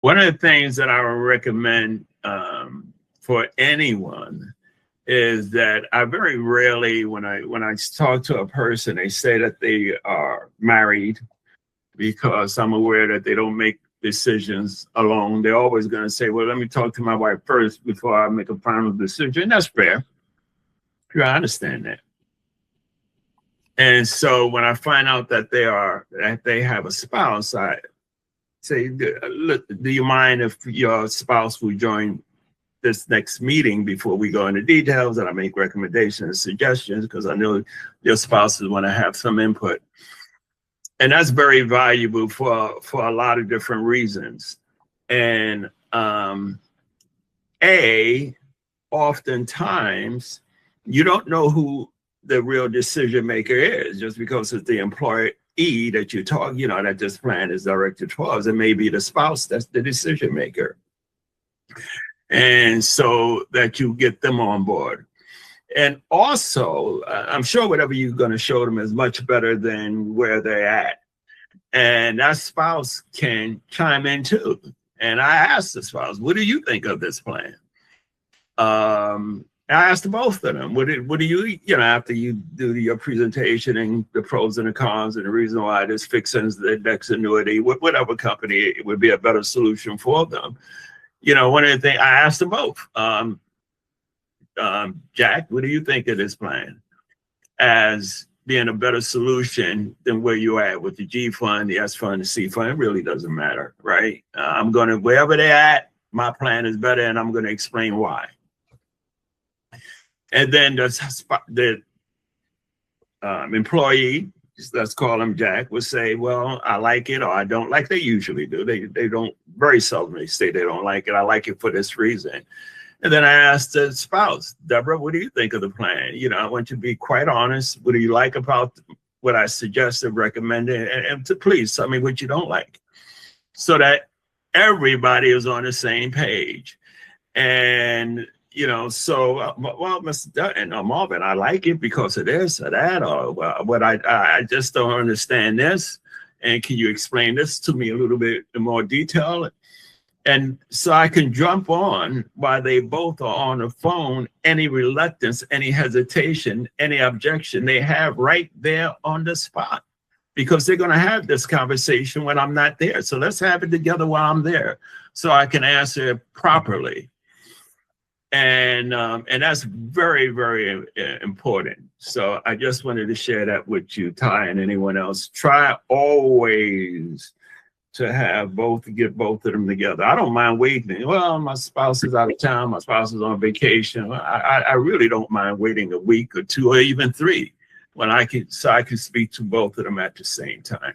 One of the things that I would recommend for anyone is that I very rarely, when I talk to a person, they say that they are married, because I'm aware that they don't make decisions alone. They're always going to say, well, let me talk to my wife first before I make a final decision. That's fair. Yeah, I understand that. And so when I find out that they have a spouse, I say, look, do you mind if your spouse will join this next meeting before we go into details, and I make recommendations and suggestions, because I know your spouses want to have some input. And that's very valuable for a lot of different reasons. And oftentimes you don't know who the real decision maker is just because it's the employee that you talk, that this plan is directed towards. It may be the spouse that's the decision maker. And so that you get them on board. And also, I'm sure whatever you're going to show them is much better than where they're at. And that spouse can chime in too. And I asked the spouse, what do you think of this plan? I asked both of them, what do you, after you do your presentation and the pros and the cons and the reason why this fixed index annuity, whatever company, it would be a better solution for them. One of the things I asked them both, Jack, what do you think of this plan as being a better solution than where you're at with the G fund, the S fund, the C fund? It really doesn't matter, right? I'm going to, wherever they're at, my plan is better, and I'm going to explain why. And then the employee, let's call him Jack, would say, well, I like it or I don't like it. They usually do. They don't, very seldomly say they don't like it. I like it for this reason. And then I asked the spouse, Deborah, what do you think of the plan? I want you to be quite honest. What do you like about what I suggested, recommended, and to please tell me what you don't like, so that everybody is on the same page. And so, well, Mr. Marvin, I like it because of this or that, or what I just don't understand this. And can you explain this to me a little bit in more detail? And so I can jump on while they both are on the phone, any reluctance, any hesitation, any objection they have right there on the spot, because they're going to have this conversation when I'm not there. So let's have it together while I'm there so I can answer it properly. And that's very, very important. So I just wanted to share that with you, Ty, and anyone else. Try always to get both of them together. I don't mind waiting. Well, my spouse is out of town. My spouse is on vacation. I really don't mind waiting a week or two or even 3 when I can speak to both of them at the same time.